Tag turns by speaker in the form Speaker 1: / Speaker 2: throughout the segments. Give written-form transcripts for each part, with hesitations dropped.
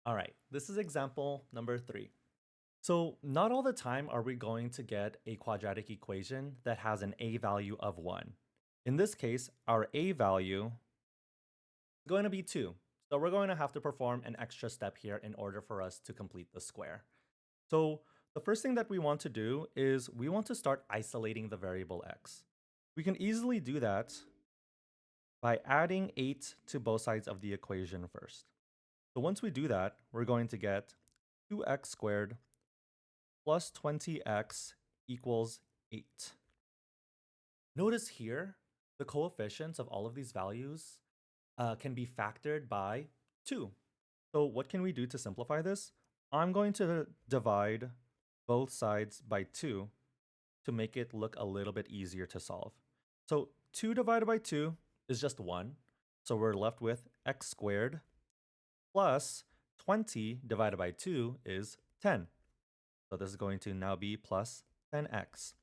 Speaker 1: All right, this is example number 3. So not all the time are we going to get a quadratic equation that has an a value of 1. In this case, our a value is going to be 2. So we're going to have to perform an extra step here in order for us to complete the square. So the first thing that we want to do is we want to start isolating the variable x. We can easily do that by adding 8 to both sides of the equation first. So once we do that, we're going to get 2x squared plus 20x equals 8. Notice here, the coefficients of all of these values can be factored by 2. So what can we do to simplify this? I'm going to divide both sides by 2 to make it look a little bit easier to solve. So 2 divided by 2 is just 1. So we're left with x squared plus 20 divided by 2 is 10. So this is going to now be plus 10x.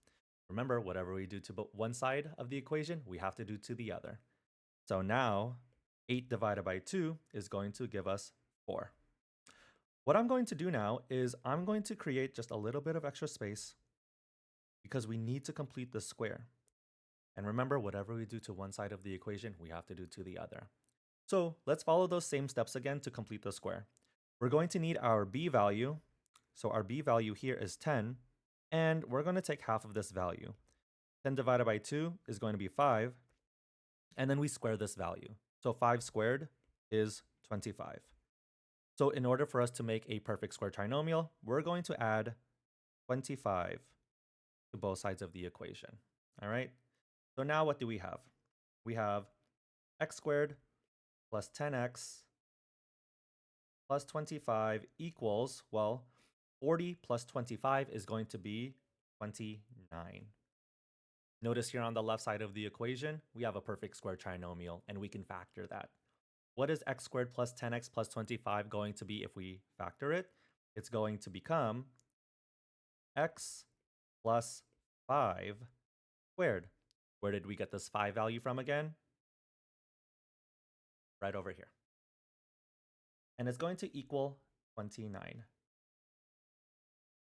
Speaker 1: Remember, whatever we do to one side of the equation, we have to do to the other. So now 8 divided by 2 is going to give us 4. What I'm going to do now is I'm going to create just a little bit of extra space because we need to complete the square. And remember, whatever we do to one side of the equation, we have to do to the other. So let's follow those same steps again to complete the square. We're going to need our b value. So our b value here is 10, and we're going to take half of this value. 10 divided by 2 is going to be 5, and then we square this value. So 5 squared is 25. So in order for us to make a perfect square trinomial, we're going to add 25 to both sides of the equation. All right. So now what do we have? We have x squared plus 10x plus 25 equals, well, 40 plus 25 is going to be 29. Notice here on the left side of the equation, we have a perfect square trinomial, and we can factor that. What is x squared plus 10x plus 25 going to be if we factor it? It's going to become x plus 5 squared. Where did we get this 5 value from again? Right over here. And it's going to equal 29.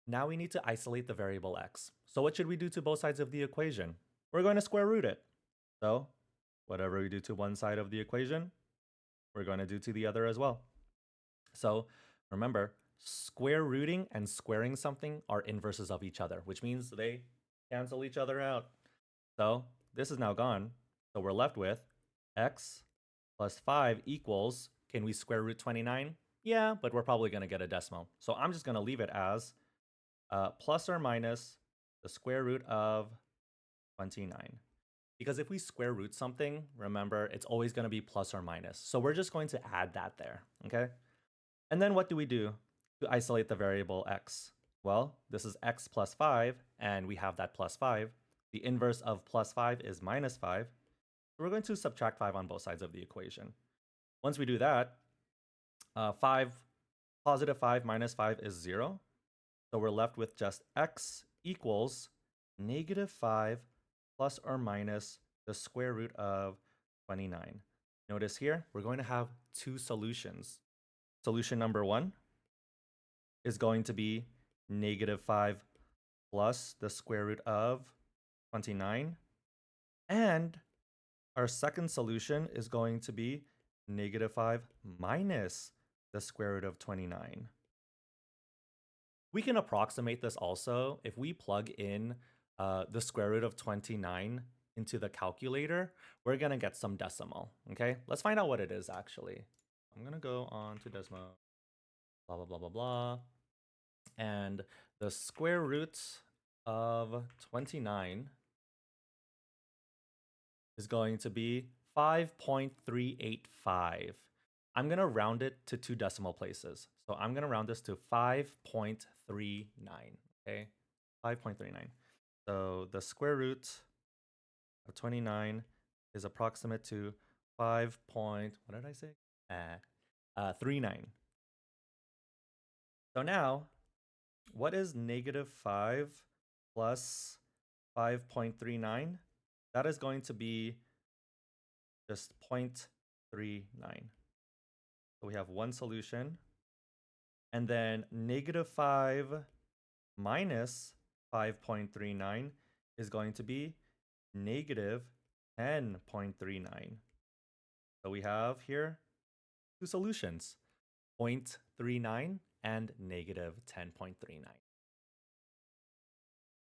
Speaker 1: Now we need to isolate the variable x. So what should we do to both sides of the equation? We're going to square root it. So whatever we do to one side of the equation, we're going to do to the other as well. So remember, square rooting and squaring something are inverses of each other, which means they cancel each other out. So this is now gone. So we're left with x plus 5 equals, can we square root 29? Yeah, but we're probably going to get a decimal. So I'm just going to leave it as plus or minus the square root of 29. Because if we square root something, remember, it's always going to be plus or minus. So we're just going to add that there, okay? And then what do we do to isolate the variable x? Well, this is x plus 5, and we have that plus 5. The inverse of plus 5 is minus 5. So we're going to subtract 5 on both sides of the equation. Once we do that, 5 minus 5 is 0. So we're left with just x equals negative 5 plus or minus the square root of 29. Notice here, we're going to have two solutions. Solution number 1 is going to be negative 5 plus the square root of 29. And our second solution is going to be negative 5 minus the square root of 29. We can approximate this also if we plug in the square root of 29 into the calculator. We're going to get some decimal, okay? Let's find out what it is actually. I'm going to go on to Desmo, blah, blah, blah, blah, blah. And the square root of 29 is going to be 5.385. I'm going to round it to 2 decimal places. So I'm going to round this to 5.39, okay? 5.39. So the square root of 29 is approximate to 5 point, what did I say? 39. So now, what is negative 5 plus 5.39? That is going to be just 0.39. So we have one solution, And then -5 minus 5.39 is going to be -10.39. So we have here two solutions, 0.39 and -10.39.